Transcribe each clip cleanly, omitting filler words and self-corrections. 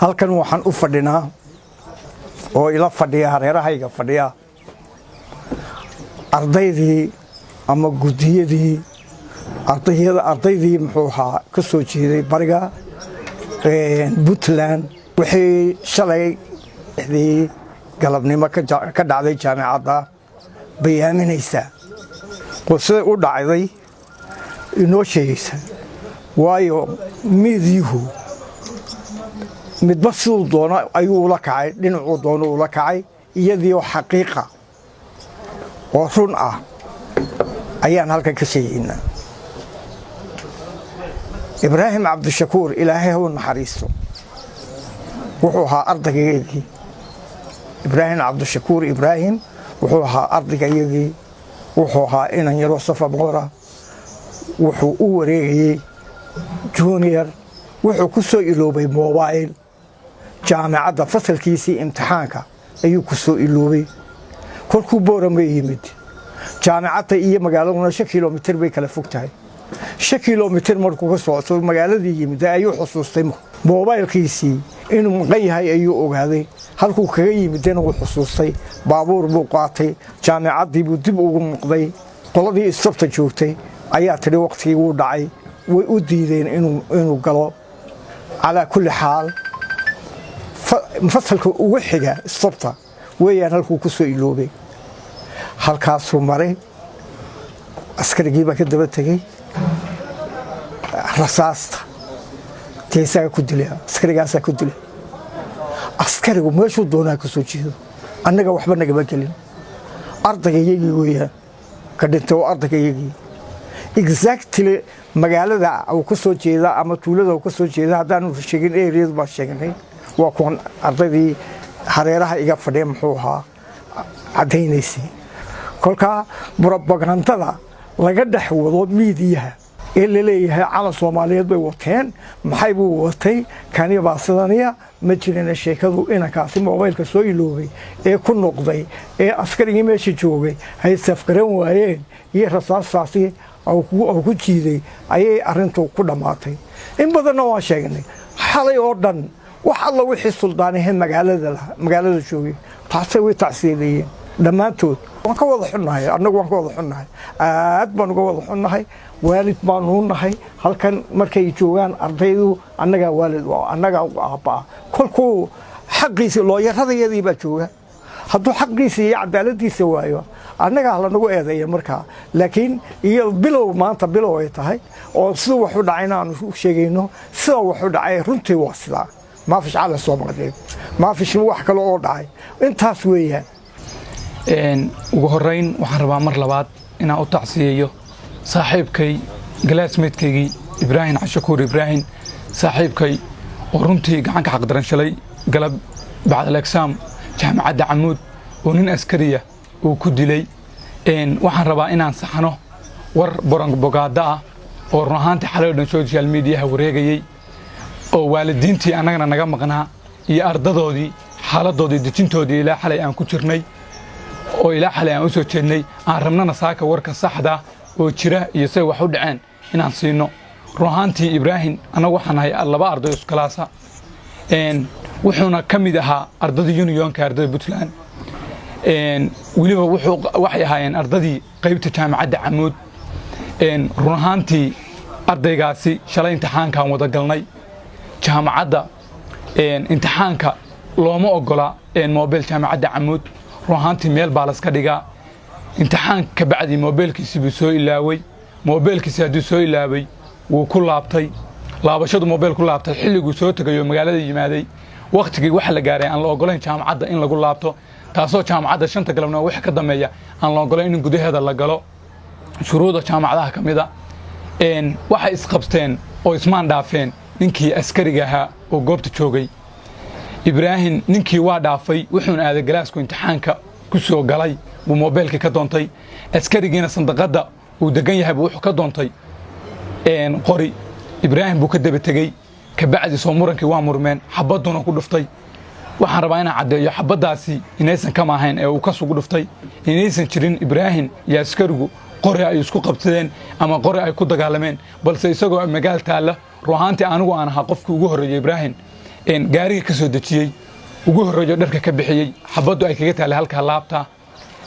halkan waxaan u fadhinaa oo ila fadhiya hareerahayga fadhiya ardaydii ama gudiyadii ardaydii muxuu ahaa ka soo jeeday bariga Puntland wixii shalay galabnimo ka dhacday jaamacadda bayaaminaysa qosada u dhacday inoo sheegaysa waayo miidyuhu midba siduu doono ayuu ula kacay dhinacuu doono ula kacay iyadii oo xaqiiqa oo run ah ayaan halkan ka sheegaynaa ibraahim cabdishakuur ilaahay ha u naxariisto wuxuu ahaa ardaygayagii ibraahim cabdishakuur ibraahim wuxuu ahaa ardaygayagii wuxuu ahaa inan yaroo safa boora wuxuu u wareegayey junior wuxuu ku soo iloobay mobile jaamacadda fasalkiisii imtixaanka ayuu ku soo iloobay kolkuu Boorama yimid jaamacadda iyo magaaladuna 5 kiiloomitir bay kala fog tahay 5 kiiloomitir markuu ka socdo magaaladii yimid ayuu xusuustay mobilkiisii inuu maqan yahay ayuu ogaaday halkuu kaga yimidna uu xusuustay baabuur buu qaatay jaamacaddii buu dib ugu noqday qoladii istabta joogtay ayaa tiri waqtigii uu dhacay way u diideen inuu galo على كل حال مفصل وحدة الصبطة ويا هالكو كسو إلوبي هالكاسو مري أسكر جيبا كده بتجي رصاص تيسا كدلها أسكر جالسة كدلها أسكر ومشوا دونا كسو جيدو أنا جا وحبنا جبا كلين أرضك يجي ويا كدنتو أرضك يجي exactly magaalada oo ku soo jeeda ama tuulada oo ku soo jeeda hadaan sheegin area ba sheegnay waa kuwan ardaydii hareeraha iga fadhiya muxuu ahaa cadeynaysi kolka propagandada laga dhaxwado miidiyaha ee leeyahay cala Soomaaliyeed bay wateen maxay buu watay kani baasadaniya ma jirina sheekadu inankaasi mobilka soo iloobay ee ku noqday ee askarigii meesha joogay hay safgaran waayeen iyo rasaasaasi أو كوجيدي أي أرنتو كودا ماتي إن بدنا واشيغني حالي أردن وحلا وحي السلطاني هم مقالة شوي تعسوي تعسيلي لما توت وانك واضح النهاية أنا وانك واضح النهاية أدبان واضح النهاية والد بانون النهاية هل كان مركي جوان أرضيو أنك والد وأنك أبا كل حقيسي الله هذا يدي بجوه هذا حقيسي عدالتي سوايو annaga la nagu eedeeyay markaa laakiin iyo bilow maanta bilow ay tahay oo sidoo wax u dhacayna aan sheegayno sidoo wax u dhacay runtii waa sida ma fish cala Soomaaliyeed ma fish wax kale oo dhacay intaas weeyaan ugu horeyn waxaan rabaa mar labaad inaan u tacsiyeeyo saaxiibkay glassmate-kaygii ibraahim cabdishakuur ibraahim saaxiibkay oo runtii gacan ka xaqdaran shalay galab bacda al-exam jaamacadda Camuud oo nin askariya oo ku dilay waxaan rabaa inaan saxano war bogaada ah oo ruuxaantii xalay social media wareegayay oo waalidiintii anagana naga maqnaa iyo ardadoodii xaaladoodii dejintoodii ilaa xalay aan ku jirnay oo ilaa xalay aan u soo jeednay aan rabnana saaka warka saxda oo jira iyo say wax u dhaceen inaan siino ruuxaantii ibraahim anagu waxaan ahay laba arday isku kalaasa wuxuuna kamid ahaa ardadii unionka ardada Puntland waliba waxay ahaayeen ardadii qaybta jaamacadda Camuud ruuxaantii ardaygaasi shalay imtixaankan wada galnay jaamacadda imtixaanka looma ogola mobile jaamacadda Camuud ruuxaantii meel baa la iska dhigaa imtixaanka bacdi mobilkiisa buu soo ilaaway mobilkiisa haduu soo ilaaway wuu ku laabtay laabashadu mobil ku laabtay xilligu soo tagayo magaalada yimaaday waqtigii waxa la gaaray aan la ogolayn jaamacadda in lagu laabto taasoo jaamacadda 5 galabna wax ka dameeya aan la ogolayn in gudaheeda la galo shuruudo jaamacadaha kamida waxa isqabteen oo ismaan dhaafeen ninkii askariga ahaa oo goobta joogay ibraahim ninkii waa dhaafay wuxuu aaday galaasku imtixaanka ku soo galay buu mobilka ka doontay askarigiina sandaqada uu degan yahay wuxuu ka doontay qori ibraahim buu ka daba tagay ka bacdi soo murankii waa murmeen xabaduna ku dhuftay waxaan rabaa inaan cadeeyo xabadaasi inaysan kama ahayn ee uu ka sugu dhuftay inaysan jirin ibraahim iyo askarigu qori ay isku qabsadeen ama qori ay ku dagaalameen balse isagoo magaal taala ruuxaantii anigu aan ahaa qofkii ugu horeeyay ibraahim gaariga ka soo dejiyey ugu horreeyo dharka ka bixiyey xabaddu ay kaga taallay halka laabta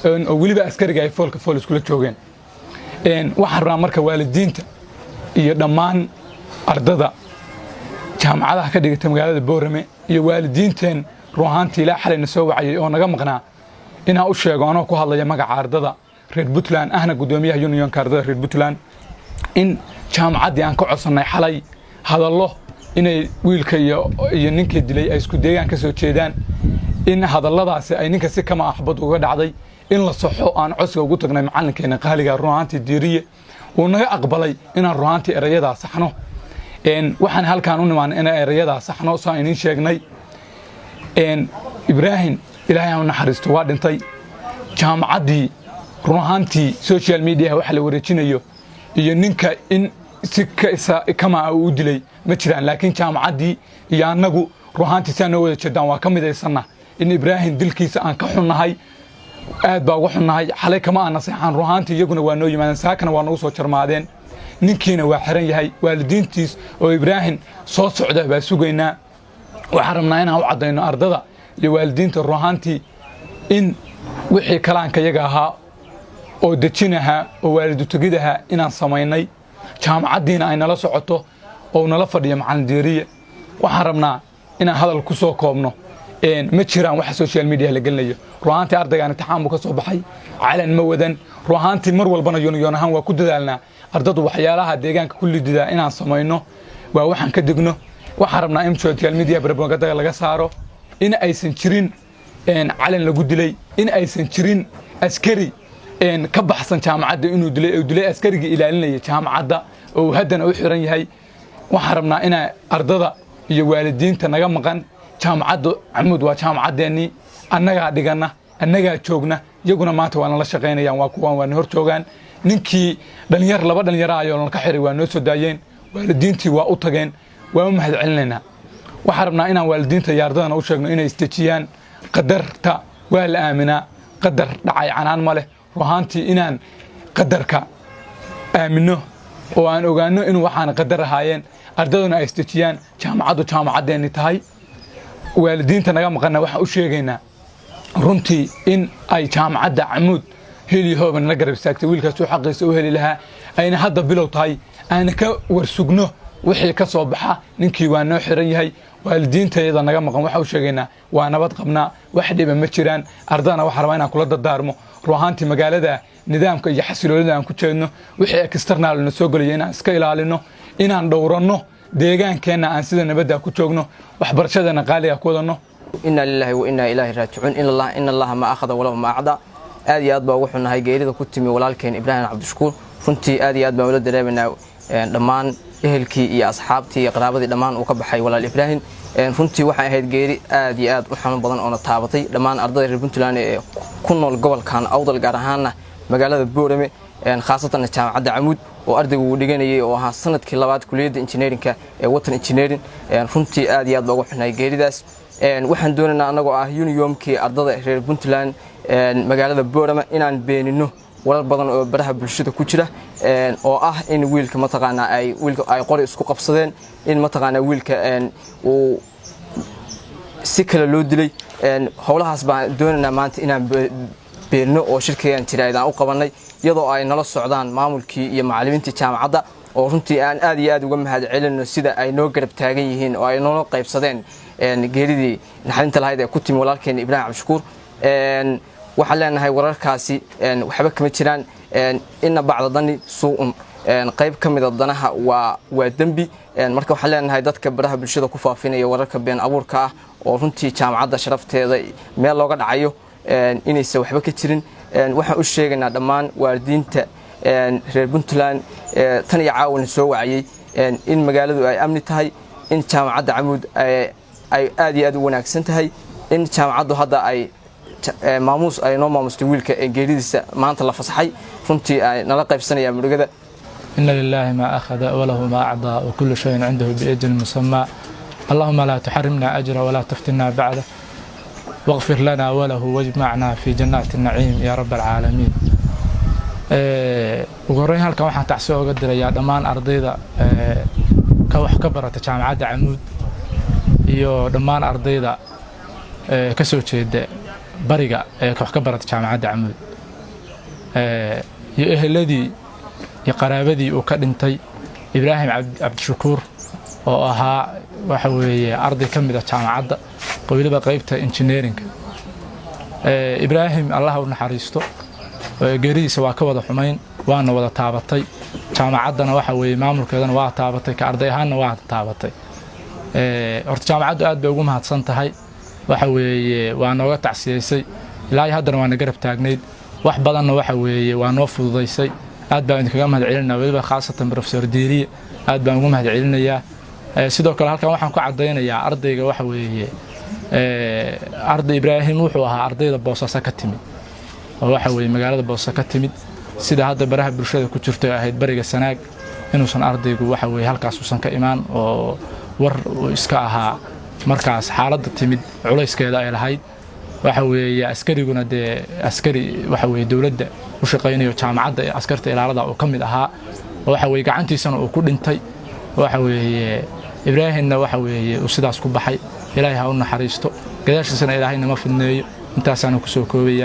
oo weliba askariga ay foolka fool iskula joogeen waxaan rabaa marka waalidiinta iyo dhammaan ardada jaamacadaha ka dhigata magaalada Boorama iyo waalidiinteen ruuxaantii ilaa xalayna soo wacayay oo naga maqnaa inaan u sheego anoo ku hadlaya magaca ardada reer Puntland ahna gudoomiyaha unionka ardada reer Puntland in jaamacaddii aan ka codsanay xalay hadallo inay wiilka iyo ninkii dilay ay isku deegaan ka soo jeedaan in hadalladaasi ay ninka si kama axbad uga dhacday in la saxo aan codsiga ugu tagnay macalinkeena qaaliga ruuxaantii diiriye uu naga aqbalay inaan ruuxaantii erayada saxno waxaan halkaan u nimaan in erayada saxno soo inii sheegnay ibraahim ilaahay aan naxariisto waa dhintay jaamacaddii ruuxaantii social media waxa la wareejinayo iyo ninka in si kama uu dilay ma jiraan laakiin jaamacaddii iyo annagu ruuxaantii si aan noo wada jeedaan waa ka midaysanna in ibraahim dilkiisa aan ka xunnahay aad baa uga xunnahay xalay kama aan naseexaan ruuxaantii iyaguna waa noo yimaadeen saakana waa nagu soo jarmaadeen ninkiina waa xiran yahay waalidiintiis oo ibraahim soo socda baa sugaynaa waxaan rabnaa inaan u caddayno ardada iyo waalidiinta ruuxaantii in wixii kalaanka yaga ahaa oo dejinaha oo waalidu tegidaha inaan samaynay jaamacaddiina ay nala socoto oo nala fadhiyo macallin diiriye waxaan rabnaa inaan hadal ku soo koobno ma jiraan wax social media la gelinayo ruuxaantii ardaygaan imtixaan buu ka soo baxay calan ma wadan ruuxaantii mar walbana yoon ahaan waa ku dadaalnaa ardadu waxyaalaha deegaanka ku lididaa inaan samayno waa waxaan ka digno waxaan rabnaa in social media propaganda laga saaro in aysan jirin calan lagu dilay in aysan jirin askari ka baxsan jaamacadda inuu dilay askarigii ilaalinaya jaamacadda oo haddana u xiran yahay waxaan rabnaa in ardada iyo waalidiinta naga maqan jaamacadda Camud waa jaamacadeennii annagaa dhigana annagaa joogna iyaguna maanta waa la shaqeynayaan waa kuwaan waa hor joogaan ninkii laba dhalinyaro ayoo ka xiray waa noo soo daayeen waalidiintii waa u tageen waa u mahad celinaynaa waxaan rabnaa inaan waalidiinta iyo ardadana u sheegno inay istejiyaan qadarta waa la aaminaa qadar dhacay canaan ma leh ruuxaantii inaan qadarka aamino oo aan ogaano inuu waxaan qadar ahaayeen ardaduna ay istejiyaan jaamacaddu jaamacaddeeni tahay waalidiinta naga maqana waxaan u sheegaynaa runtii in ay jaamacadda Camud heli hooban la garab istaagtay wiilkaas uu xaqiisa u heli lahaa ayna hadda bilow tahay aan ka warsugno wixii ka soo baxa ninkii waa noo xiran yahay waalidiintayada naga maqan waxa u sheegaynaa waa nabad qabnaa wax dhiba ma jiraan ardana waxa rabaa inaan kula dardaarmo ruuxaantii magaalada nidaamka iyo xasiloonida aan ku jeedno wixii external na soo galay inaan iska ilaalino inaan dhowrano deegaankeena aan sida nabadda ku joogno waxbarashadana qaaliga ku wadano inna lillahi wa inna ilaahi raaji'un inna allaha ma akhadha wa lahu ma a'da aad iyo aad baa ugu xunahay geerida ku timi walaalkeen ibraahim cabdishakuur runtii aad iyo aad baan ula dareemanaa dhammaan ehelkii iyo asxaabtii iyo qaraabadii dhammaan uu ka baxay walaal ibraahim runtii waxay ahayd geeri aad iyo aad u xanuun badan oo na taabatay dhammaan ardayda reer Puntland ee ku nool gobolkan awdal gaar ahaan magaalada Boorama khaasatan jaamacadda Camud oo ardaygu uu dhiganayay oo ahaa sanadkii labaad kulliyadda engineeringa ee water engineering runtii aad iyo aad baa ugu xunahay geeridaas waxaan doonaynaa anagoo ah unionki ardada reer Puntland magaalada Boorama inaan beenino warar badan oo baraha bulshada ku jira oo ah in wiilka mataqaana ay qori isku qabsadeen in mataqaana wiilka uu si kala loo dilay howlahaas baan doonaynaa maanta inaan beenino oo shirkayaan tiraadaan u qabanay iyadoo ay nala socdaan maamulkii iyo macallimiinta jaamacadda oo runtii aan aad iyo aad uga mahad celino sida ay noo garab taagan yihiin oo ay noo qaybsadeen geeridii naxarinta lahayd ee ku timi walaalkeen ibraahim cabdishakuur waxaan leenahay wararkaasi waxba kama jiraan inna bacda dani suu'un qayb ka mid ah danaha waa dambi marka waxaan leenahay dadka baraha bulshada ku faafinaya wararka been abuurka ah oo runtii jaamacadda sharafteeda meel looga dhacayo inaysan waxba ka jirin waxaan u sheegaynaa dhammaan waalidiinta reer Puntland tan iyo caawin soo wacayay in magaaladu ay amni tahay in jaamacadda Camud ay aad iyo aad u wanaagsan tahay in jaamacaddu hadda ay maamuus ay noo maamustay wiilka geeridiisa maanta la fasaxay runtii ay nala qaybsanayaan murugada inna lillahi ma akhadha wa lahu ma a'da wa kullu shay'in 'indahu bi ajal musamma allahumma la tuhrimna ajra wa la taftinna ba'da واغفر لنا وله واجمعنا في جنات النعيم يا رب العالمين وقرين halkan waxaan tacsi uga dirayaa dhamaan ardayda ka wax ka barata jaamacadda Camud iyo dhammaan ardayda ka soo jeeda bariga ee wax ka barata jaamacadda Camuud iyo eheladii iyo qaraabadii uu ka dhintay ibraahim cabdishakuur oo ahaa waxa weeye arday ka mid ah jaamacadda qoyliba qaybta engineering ibraahim allah u naxariisto geeridiisa waa ka wada xumayn waana wada taabatay jaamacaddana waxa weeye maamulkeedana waa taabatay ka arday ahaanna waa taabatay horta jaamacaddu aad bay ugu mahadsan tahay waxa weeye waa nooga tacsiyeysay ilaa haddana waa garab taagneyd wax badanna waxa weeye waa noo fududeysay aad baan idinkaga mahad celinaa waliba khaasatan professor Dilkii aad baan ugu mahad celinayaa sidoo kale halkan waxaan ku cadeynayaa ardayga waxa weeye arday ibraahim wuxuu ahaa ardayda Boosaaso ka timid oo waxa weeye magaalada Boosaaso ka timid sida hadda baraha bulshada ku jirto ahayd bariga Sanaag inuusan ardaygu waxa weeye halkaas uusan ka imaan oo war iska ahaa markaas xaaladda timid culayskeeda ay lahayd waxa weeye askariguna de askari waxa weeye dawladda u shaqeynayo jaamacadda askarta ilaalada oo kamid ahaa waxa weeye gacantiisana uu ku dhintay waxa weeye ibraahimna waxa weeye uu sidaas ku baxay ilaahay ha u naxariisto gadaashiisana ilaahayna ma fidneeyo intaasana ku soo koobaya